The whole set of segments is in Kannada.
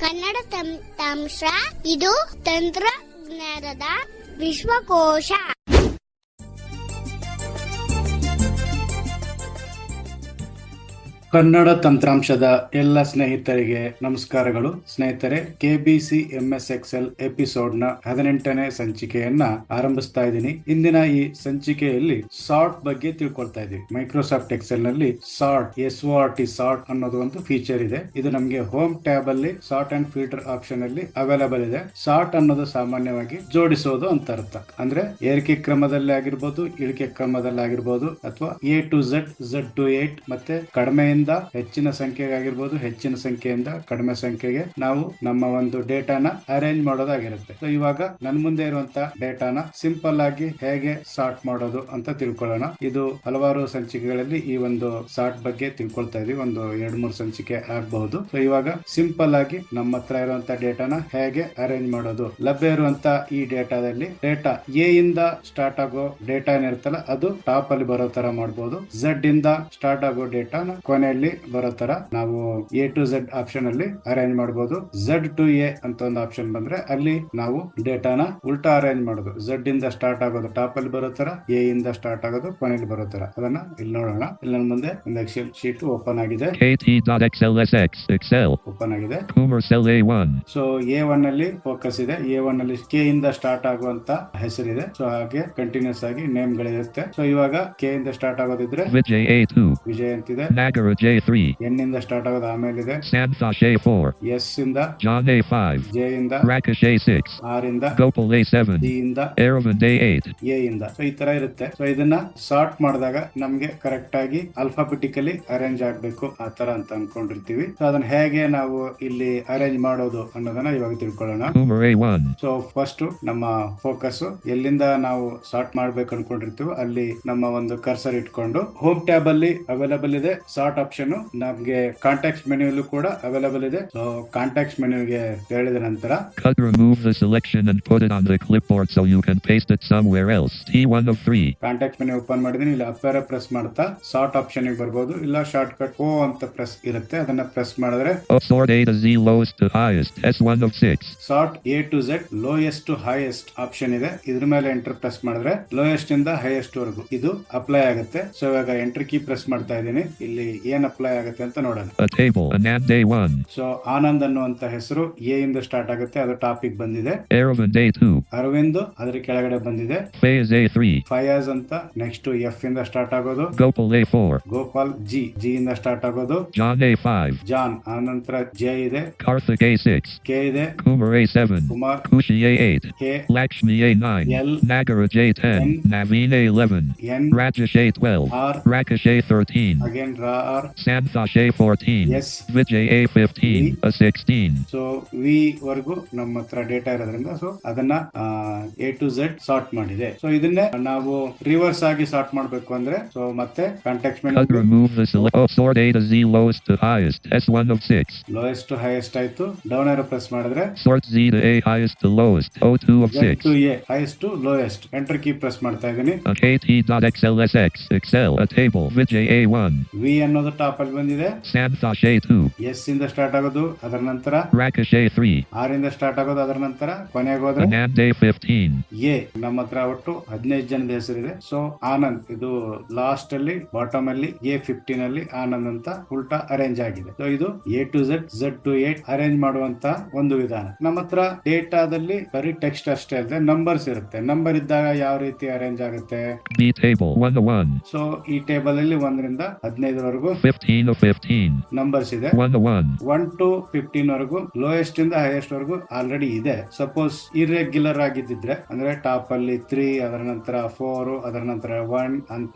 ಕನ್ನಡ ತಂತ್ರಾಂಶ ಇದು ತಂತ್ರಜ್ಞಾನದ ವಿಶ್ವಕೋಶ. ಕನ್ನಡ ತಂತ್ರಾಂಶದ ಎಲ್ಲ ಸ್ನೇಹಿತರಿಗೆ ನಮಸ್ಕಾರಗಳು. ಸ್ನೇಹಿತರೆ, KBC MS Excel ಎಪಿಸೋಡ್ ನ 18ನೇ ಸಂಚಿಕೆಯನ್ನ ಆರಂಭಿಸ್ತಾ ಇದ್ದೀನಿ. ಇಂದಿನ ಈ ಸಂಚಿಕೆಯಲ್ಲಿ ಸಾರ್ಟ್ ಬಗ್ಗೆ ತಿಳ್ಕೊಳ್ತಾ ಇದ್ದೀವಿ. ಮೈಕ್ರೋಸಾಫ್ಟ್ ಎಕ್ಸೆಲ್ ನಲ್ಲಿ ಸಾರ್ಟ್ ಸಾರ್ಟ್ ಅನ್ನೋದು ಒಂದು ಫೀಚರ್ ಇದೆ. ಇದು ನಮಗೆ ಹೋಮ್ ಟ್ಯಾಬ್ ಅಲ್ಲಿ ಸಾರ್ಟ್ ಅಂಡ್ ಫಿಲ್ಟರ್ ಆಪ್ಷನ್ ಅಲ್ಲಿ ಅವೈಲೇಬಲ್ ಇದೆ. ಸಾರ್ಟ್ ಅನ್ನೋದು ಸಾಮಾನ್ಯವಾಗಿ ಜೋಡಿಸೋದು ಅಂತ ಅರ್ಥ. ಅಂದ್ರೆ ಏರಿಕೆ ಕ್ರಮದಲ್ಲಿ ಆಗಿರ್ಬೋದು, ಇಳಿಕೆ ಕ್ರಮದಲ್ಲಿ ಆಗಿರ್ಬೋದು, ಅಥವಾ A to Z, Z to 8 ಮತ್ತೆ ಕಡಿಮೆಯಿಂದ ಹೆಚ್ಚಿನ ಸಂಖ್ಯೆಗೆ ಆಗಿರ್ಬೋದು, ಹೆಚ್ಚಿನ ಸಂಖ್ಯೆಯಿಂದ ಕಡಿಮೆ ಸಂಖ್ಯೆಗೆ ನಾವು ನಮ್ಮ ಒಂದು ಡೇಟಾನ ಅರೇಂಜ್ ಮಾಡೋದಾಗಿರುತ್ತೆ. ಸೊ ಇವಾಗ ನನ್ನ ಮುಂದೆ ಇರುವಂತ ಡೇಟಾನ ಸಿಂಪಲ್ ಆಗಿ ಹೇಗೆ ಸಾರ್ಟ್ ಮಾಡೋದು ಅಂತ ತಿಳ್ಕೊಳ್ಳೋಣ. ಇದು ಹಲವಾರು ಸಂಚಿಕೆಗಳಲ್ಲಿ ಈ ಒಂದು ಸಾರ್ಟ್ ಬಗ್ಗೆ ತಿಳ್ಕೊಳ್ತಾ ಇದೀವಿ. ಒಂದು 2-3 ಸಂಚಿಕೆ ಆಗಬಹುದು. ಸೊ ಇವಾಗ ಸಿಂಪಲ್ ಆಗಿ ನಮ್ಮ ಹತ್ರ ಇರುವಂತ ಡೇಟಾನ ಹೇಗೆ ಅರೇಂಜ್ ಮಾಡೋದು, ಲಭ್ಯ ಇರುವಂತ ಈ ಡೇಟಾದಲ್ಲಿ ಡೇಟಾ ಎ ಇಂದ ಸ್ಟಾರ್ಟ್ ಆಗೋ ಡೇಟಾ ಏನಿರುತ್ತಲ್ಲ ಅದು ಟಾಪ್ ಅಲ್ಲಿ ಬರೋ ತರ ಮಾಡಬಹುದು. Z ಇಂದ ಸ್ಟಾರ್ಟ್ ಆಗೋ ಡೇಟಾನ ಕೊನೆಯಲ್ಲಿ ಬರೋ ತರ ನಾವು A to Z ಆಪ್ಷನ್ ಅಲ್ಲಿ ಅರೇಂಜ್ ಮಾಡಬಹುದು. Z to A ಅಂತ ಒಂದು ಆಪ್ಷನ್ ಬಂದ್ರೆ ಅಲ್ಲಿ ನಾವು ಡೇಟಾನ ಉಲ್ಟಾ ಅರೇಂಜ್ ಮಾಡೋದು. Z ಇಂದ ಸ್ಟಾರ್ಟ್ ಆಗೋದು ಟಾಪ್ ಅಲ್ಲಿ ಬರೋ ತರ, A ಇಂದ ಸ್ಟಾರ್ಟ್ ಆಗೋದು ಕೊನೆಯಲ್ಲಿ ಬರೋ ತರ. ಅದನ್ನ ಇಲ್ಲಿ ನೋಡೋಣ. ಇಲ್ಲಿ ನನ್ನ ಮುಂದೆ ಒಂದು ಎಕ್ಸೆಲ್ ಶೀಟ್ ಓಪನ್ ಆಗಿದೆ. Excel ಓಪನ್ ಆಗಿದೆ. Cell A1. ಸೊ A1 ಅಲ್ಲಿ ಫೋಕಸ್ ಇದೆ. A1 ಅಲ್ಲಿ K ಇಂದ ಸ್ಟಾರ್ಟ್ ಆಗುವಂತ ಹೆಸರಿದೆ. ಸೊ ಹಾಗೆ ಕಂಟಿನ್ಯೂಸ್ ಆಗಿ ನೇಮ್ ಗಳಿರುತ್ತೆ. ಸೊ ಇವಾಗ K ಇಂದ ಸ್ಟಾರ್ಟ್ ಆಗೋದಿದ್ರೆ Vijay A2. ವಿಜಯ್ ಅಂತಿದೆ. Nagara J3. N ಇಂದ ಸ್ಟಾರ್ಟ್ ಆಗೋದು ಆಮೇಲೆ ಇದೆ. Santhosh A4. S ಇಂದ John A5. J ಇಂದ Rakesh A6. R ಇಂದ Gopal A7. D ಇಂದ Aravind A8. A ಇಂದ. ಸೊ ಈ ತರ ಇರುತ್ತೆ. ಸೊ ಇದನ್ನ ಸಾರ್ಟ್ ಮಾಡಿದಾಗ ನಮ್ಗೆ ಕರೆಕ್ಟ್ ಆಗಿ ಅಲ್ಫಾಬೆಟಿಕಲಿ ಅರೇಂಜ್ ಆಗ್ಬೇಕು ಆ ತರ ಅಂತ ಅನ್ಕೊಂಡಿರ್ತೀವಿ. ಸೊ ಅದನ್ನ ಹೇಗೆ ನಾವು ಇಲ್ಲಿ ಅರೇಂಜ್ ಮಾಡೋದು ಅನ್ನೋದನ್ನ ಇವಾಗ ತಿಳ್ಕೊಳ್ಳೋಣ. A1. ಸೊ ಫಸ್ಟ್ ನಮ್ಮ ಫೋಕಸ್ ಎಲ್ಲಿಂದ ನಾವು ಸಾರ್ಟ್ ಮಾಡ್ಬೇಕು ಅನ್ಕೊಂಡಿರ್ತೀವಿ ಅಲ್ಲಿ ನಮ್ಮ ಒಂದು ಕರ್ಸರ್ ಇಟ್ಕೊಂಡು ಹೋಮ್ ಟ್ಯಾಬ್ ಅಲ್ಲಿ ಅವೈಲೇಬಲ್ ಇದೆ ಸಾರ್ಟ್ ಆಪ್ಷನ್. ನಮ್ಗೆ ಕಾಂಟ್ಯಾಕ್ಟ್ಸ್ ಮೆನು ಕೂಡ ಅವೈಲೇಬಲ್ ಇದೆ. ಸೊ ಕಾಂಟ್ಯಾಕ್ಟ್ಸ್ ಮೆನುಗೆ ಹೇಳಿದ ನಂತರ Remove the selection and put it on the clipboard so you can paste it somewhere else. T1 of 3. Contact menu open ಮಾಡಿದೀನಿ. ಇಲ್ಲಿ ಅಪ್ ಏರೋ ಪ್ರೆಸ್ ಮಾಡ್ತಾ ಸಾರ್ಟ್ ಆಪ್ಷನ್ ಗೆ ಬರ್ಬೋದು. ಇಲ್ಲ ಶಾರ್ಟ್ ಕಟ್ O ಅಂತ ಪ್ರೆಸ್ ಇರುತ್ತೆ, ಅದನ್ನ ಪ್ರೆಸ್ ಮಾಡಿದ್ರೆ Sort A to Z lowest to highest. S1 of 6. Sort A to Z lowest to highest option ಇದೆ. ಇದ್ರ ಮೇಲೆ ಎಂಟರ್ ಪ್ರೆಸ್ ಮಾಡಿದ್ರೆ ಲೋಯೆಸ್ಟ್ ಇಂದ ಹೈಯೆಸ್ಟ್ ವರೆಗೂ ಇದು ಅಪ್ಲೈ ಆಗುತ್ತೆ. ಸೊ ಇವಾಗ ಎಂಟರ್ ಕೀ ಪ್ರೆಸ್ ಮಾಡ್ತಾ ಇದ್ದೀನಿ. ಇಲ್ಲಿ ಏನ್ ಅಪ್ಲೈ ಆಗುತ್ತೆ ಅಂತ ನೋಡೋಣ. A table. Anand A1. So Anand ಅನ್ನುವಂತ ಹೆಸರು A ಇಂದ ಸ್ಟಾರ್ಟ್ ಆಗುತ್ತೆ, ಅದು ಟಾಪಿಕ್ ಬಂದಿದೆ. Aravind A2. ಅರವಿಂದ್ ಅದ್ರ ಕೆಳಗಡೆ ಬಂದಿದೆ. Fayaz A3. ಫಯಾಜ್ ಅಂತ ನೆಕ್ಸ್ಟ್ F ಇಂದ ಸ್ಟಾರ್ಟ್ ಆಗೋದು. Gopal A4. ಗೋಪಾಲ್ G ಇಂದ ಸ್ಟಾರ್ಟ್ ಆಗೋದು. John A5. ಜಾನ್ ಆನಂತರ J ಇದೆ. Karthik A6. K ಇದೆ. Kumar A7. Kumar Kushi A8. K Lakshmi A9. L. Nagara J10. N. Naveen A11. N. Rajesh A12. R. Rakesh A13. Again R. Santhosh A14. S. Vijay A15. A 16. So V ವರ್ಗು ನಮ್ಮ ಹತ್ರ ಡೇಟಾ ಇರೋದ್ರಿಂದ ಸೊ ಅದನ್ನ A to Z ಸಾರ್ಟ್ ಮಾಡಿದೆ. ಸೊ ಇದನ್ನೇ ನಾವು ರಿವರ್ಸ್ ಆಗಿ ಸಾರ್ಟ್ ಮಾಡ್ಬೇಕು ಅಂದ್ರೆ ಸೊ ಮತ್ತೆ contact menu Remove the sort A to Z lowest to highest. S1 of 6. Lowest to highest ಆಯ್ತು. ಡೌನ್ ಏರೋ ಪ್ರೆಸ್ ಮಾಡಿದ್ರೆ Sort Z to A highest to lowest. O2 of Z 6. to A highest to lowest. Enter key press ಮಾಡ್ತಾ ಇದ್ದೀನಿ. KT.XLSX. Excel. A table. Vijay A1. V ಅನ್ನೋದು ಟಾಪ್ ಅಲ್ಲಿ ಬಂದಿದೆ. Santhosh A2. S ಇಂದ ಸ್ಟಾರ್ಟ್ ಆಗೋದು, ಅದರ ನಂತರ Rakesh A3. R ಇಂದ ಸ್ಟಾರ್ಟ್ ಆಗೋದು, ಅದರ ನಂತರ ಕೊನೆಗೆ ಹೋದ್ರೆ Anand A15. A. ನಮ್ಮ ಹತ್ರ ಒಟ್ಟು 15 ಜನದ ಹೆಸರಿದೆ. ಸೊ ಆನಂದ್ ಇದು ಲಾಸ್ಟ್ ಅಲ್ಲಿ ಬಾಟಮ್ ಅಲ್ಲಿ A15 ಅಲ್ಲಿ ಆನಂದ್ ಅಂತ ಉಲ್ಟಾ ಅರೇಂಜ್ ಆಗಿದೆ. ಸೊ ಇದು A to Z to 8 arrange ಮಾಡುವಂತ ಒಂದು ವಿಧಾನ. ನಮ್ಮ ಹತ್ರ ಡೇಟಾದಲ್ಲಿ ಬರೀ ಟೆಕ್ಸ್ಟ್ ಅಷ್ಟೇ ಅಲ್ಲದೆ ನಂಬರ್ಸ್ ಇರುತ್ತೆ. ನಂಬರ್ ಇದ್ದಾಗ ಯಾವ ರೀತಿ ಅರೇಂಜ್ ಆಗುತ್ತೆ? B table. 1 to 1. ಸೊ ಈ ಟೇಬಲ್ ಅಲ್ಲಿ 1 ರಿಂದ 15 ವರೆಗೂ 15 to 15. ನಂಬರ್ಸ್ ಇದೆ. 1 to 1. 1 to 15 ವರೆಗೂ ಲೋಯೆಸ್ಟ್ ಇಂದ ಹೈಯೆಸ್ಟ್ ವರೆಗೂ ಆಲ್ರೆಡಿ ಇದೆ. ಸಪೋಸ್ ಇರ್ರೆಗ್ಯುಲರ್ ಆಗಿದ್ದಿದ್ರೆ ಅಂದ್ರೆ ಟಾಪ್ ಅಲ್ಲಿ 3, ಅದರ ನಂತರ 4, ಅದರ ನಂತರ 1,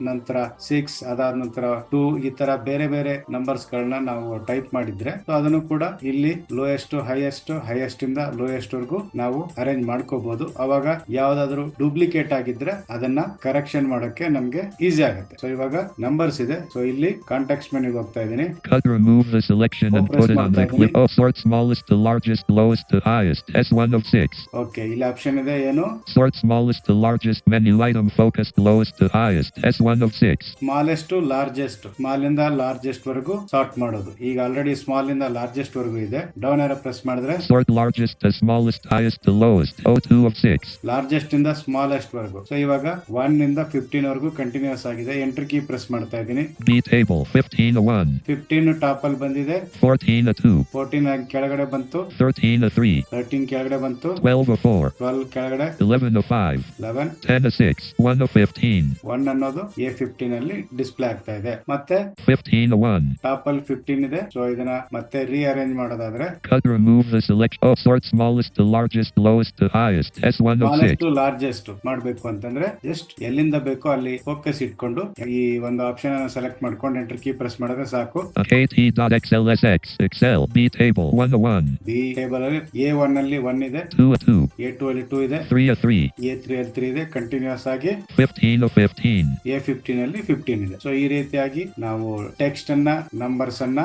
ನಂತರ 6, ಅದಾದ ನಂತರ 2, ಈ ತರ ಬೇರೆ ಬೇರೆ ನಂಬರ್ಸ್ ಗಳನ್ನ ನಾವು ಟೈಪ್ ಮಾಡಿದ್ರೆ ಸೊ ಅದನ್ನು ಕೂಡ ಇಲ್ಲಿ ಲೋಯೆಸ್ಟ್ ಹೈಯೆಸ್ಟ್ ಇಂದ ಲೋಯೆಸ್ಟ್ ವರೆಗೂ ನಾವು ಅರೇಂಜ್ ಮಾಡ್ಕೋಬಹುದು. ಅವಾಗ ಯಾವ್ದಾದ್ರು ಡೂಪ್ಲಿಕೇಟ್ ಆಗಿದ್ರೆ ಅದನ್ನ ಕರೆಕ್ಷನ್ ಮಾಡೋಕೆ ನಮ್ಗೆ ಈಸಿ ಆಗುತ್ತೆ. ಸೊ ಇವಾಗ ನಂಬರ್ಸ್ ಇದೆ. ಸೊ ಇಲ್ಲಿ ಕಾಂಟ್ಯಾಕ್ಟ್ ಮೆನುಗೆ ಹೋಗ್ತಾ ಇದ್ದೀನಿ. Cut, remove the selection and press put it on the ಮಾಡ್ತಾ clip. ಇದೀನಿ. Sort smallest to largest, lowest to highest. S1 of 6. Okay, ಇಲ್ಲಿ ಆಪ್ಷನ್ ಇದೆ ಏನು? Sort smallest to largest. Menu item focused lowest to highest. S1 of 6. Smallest to largest, small ಇಂದ ಲಾರ್ಜೆಸ್ಟ್ ವರೆಗೂ ಸಾರ್ಟ್ ಮಾಡೋದು. ಈಗ ಆಲ್ರೆಡಿ ಸ್ಮಾಲ್ ಇಂದ ಲಾರ್ಜೆಸ್ಟ್ ವರೆಗೂ ಇದೆ. ಡೌನ್ ಏರೋ ಪ್ರೆಸ್ ಮಾಡಿದ್ರೆ Sort largest to smallest, highest to lowest. O2 of 6. Largest ಇಂದ ಸ್ಮಾಲೆಸ್ಟ್ ವರೆಗೂ. ಸೊ ಇವಾಗ 1 ಇಂದ 15 ವರೆಗೂ ಕಂಟಿನ್ಯೂಸ್ ಆಗಿದೆ. ಎಂಟರ್ ಕೀ ಪ್ರೆಸ್ ಮಾಡ್ತಾ ಇದ್ದೀನಿ. B table 15 of 1. 15 ಟಾಪ್ ಅಲ್ಲಿ ಬಂದಿದೆ. 14 of 2. 14 ಕೆಳಗಡೆ ಬಂತು. 13 of 3. 13 ಕೆಳಗಡೆ ಬಂತು. 12 of 4. 12 ಕೆಳಗಡೆ. 11 of 5. 11. 10 of 6. 1 of 15. 1 ಅನ್ನೋದು A15 ಅಲ್ಲಿ ಡಿಸ್ಪ್ಲೇ ಆಗ್ತಾ ಇದೆ. ಮತ್ತೆ 15 of 1. ಟಾಪ್ ಅಲ್ಲಿ 15 ಇದೆ. ಸೊ ಇದನ್ನ ಮತ್ತೆ ರೀಅರೇಂಜ್ ಮಾಡೋದಾದ್ರೆ Cut, remove the selection. Sort smallest to largest, lowest to highest. S1 of 6. Smallest to largest ಮಾಡ್ಬೇಕು ಅಂತಂದ್ರೆ ಜಸ್ಟ್ ಎಲ್ಲಿಂದ ಬೇಕೋ ಅಲ್ಲಿ ಫೋಕಸ್ ಇಟ್ಕೊಂಡು ಈ ಒಂದು ಆಪ್ಷನ್ ಅನ್ನು ಸೆಲೆಕ್ಟ್ ಮಾಡ್ಕೊಂಡು ಎಂಟರ್ ಕೀ ಪ್ರೆಸ್ ಮಾಡಿದ್ರೆ ಸಾಕು. KT.XLSX. Excel. B table 1 of 1. B table ಅಲ್ಲಿ A1 ಅಲ್ಲಿ 1 ಇದೆ. 2 of 2. A2 ಅಲ್ಲಿ 2 ಇದೆ. 3 of 3. A3 ಅಲ್ಲಿ 3 ಇದೆ. ಕಂಟಿನ್ಯೂಸ್ ಆಗಿ 15 of 15. A15 ಅಲ್ಲಿ 15 ಇದೆ. ಸೊ ಈ ರೀತಿಯಾಗಿ ನಾವು ಟೆಕ್ಸ್ಟ್ ಅನ್ನ ನಂಬರ್ಸ್ ಅನ್ನ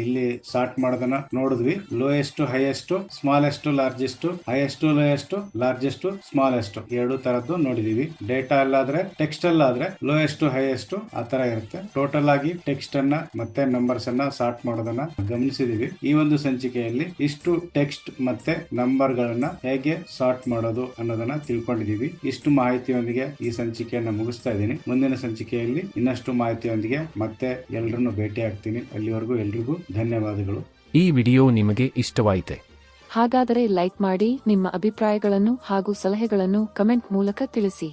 ಇಲ್ಲಿ ಸಾರ್ಟ್ ಮಾಡೋದನ್ನ ನೋಡಿದ್ವಿ. Lowest highest, smallest largest, highest lowest, largest smallest ಎರಡು ತರದ್ದು ನೋಡಿದೀವಿ. ಡೇಟಾ ಅಲ್ಲಾದ್ರೆ ಟೆಕ್ಸ್ಟ್ ಅಲ್ಲಾದ್ರೆ ಲೋಯೆಸ್ಟ್ ಹೈಯೆಸ್ಟ್ ಆ ತರ ಇರುತ್ತೆ. ಟೋಟಲ್ ಆಗಿ ಟೆಕ್ಸ್ಟ್ ಅನ್ನ ಮತ್ತೆ ನಂಬರ್ಸ್ ಅನ್ನ ಸಾರ್ಟ್ ಮಾಡೋದನ್ನ ಗಮನಿಸಿದೀವಿ. ಈ ಒಂದು ಸಂಚಿಕೆಯಲ್ಲಿ ಇಷ್ಟು ಟೆಕ್ಸ್ಟ್ ಮತ್ತೆ ನಂಬರ್ ಗಳನ್ನ ಹೇಗೆ ಸಾರ್ಟ್ ಮಾಡೋದು ಅನ್ನೋದನ್ನ ತಿಳ್ಕೊಂಡಿದೀವಿ. ಇಷ್ಟು ಮಾಹಿತಿಯೊಂದಿಗೆ ಈ ಸಂಚಿಕೆಯನ್ನ ಮುಗಿಸ್ತಾ ಇದ್ದೀನಿ. ಮುಂದಿನ ಸಂಚಿಕೆಯಲ್ಲಿ ಇನ್ನಷ್ಟು ಮಾಹಿತಿಯೊಂದಿಗೆ ಮತ್ತೆ ಎಲ್ಲರನ್ನು ಭೇಟಿ ಆಗ್ತೀನಿ. ಅಲ್ಲಿವರೆಗೂ ಎಲ್ರಿಗೂ ಧನ್ಯವಾದಗಳು. ಈ ವಿಡಿಯೋ ನಿಮಗೆ ಇಷ್ಟವಾಯಿತೆ? ಹಾಗಾದರೆ ಲೈಕ್ ಮಾಡಿ, ನಿಮ್ಮ ಅಭಿಪ್ರಾಯಗಳನ್ನು ಹಾಗೂ ಸಲಹೆಗಳನ್ನು ಕಮೆಂಟ್ ಮೂಲಕ ತಿಳಿಸಿ.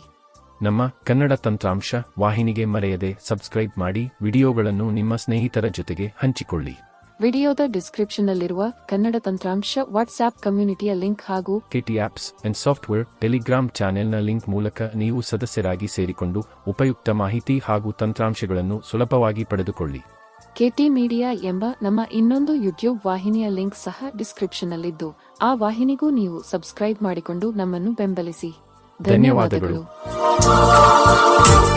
ನಮ್ಮ ಕನ್ನಡ ತಂತ್ರಾಂಶ ವಾಹಿನಿಗೆ ಮರೆಯದೆ ಸಬ್ಸ್ಕ್ರೈಬ್ ಮಾಡಿ, ವಿಡಿಯೋಗಳನ್ನು ನಿಮ್ಮ ಸ್ನೇಹಿತರ ಜೊತೆಗೆ ಹಂಚಿಕೊಳ್ಳಿ. ವಿಡಿಯೋದ ಡಿಸ್ಕ್ರಿಪ್ಷನ್ನಲ್ಲಿರುವ ಕನ್ನಡ ತಂತ್ರಾಂಶ ವಾಟ್ಸ್ಆಪ್ ಕಮ್ಯುನಿಟಿಯ ಲಿಂಕ್ ಹಾಗೂ KT apps and software Telegram ಚಾನೆಲ್ನ ಲಿಂಕ್ ಮೂಲಕ ನೀವು ಸದಸ್ಯರಾಗಿ ಸೇರಿಕೊಂಡು ಉಪಯುಕ್ತ ಮಾಹಿತಿ ಹಾಗೂ ತಂತ್ರಾಂಶಗಳನ್ನು ಸುಲಭವಾಗಿ ಪಡೆದುಕೊಳ್ಳಿ. KT ಮೀಡಿಯಾ ಎಂಬ ನಮ್ಮ ಇನ್ನೊಂದು ಯೂಟ್ಯೂಬ್ ವಾಹಿನಿಯ ಲಿಂಕ್ ಸಹ ಡಿಸ್ಕ್ರಿಪ್ಷನ್ನಲ್ಲಿದ್ದು, ಆ ವಾಹಿನಿಗೂ ನೀವು ಸಬ್ಸ್ಕ್ರೈಬ್ ಮಾಡಿಕೊಂಡು ನಮ್ಮನ್ನು ಬೆಂಬಲಿಸಿ. ಧನ್ಯವಾದಗಳು. ಧನ್ಯವಾದಗಳು.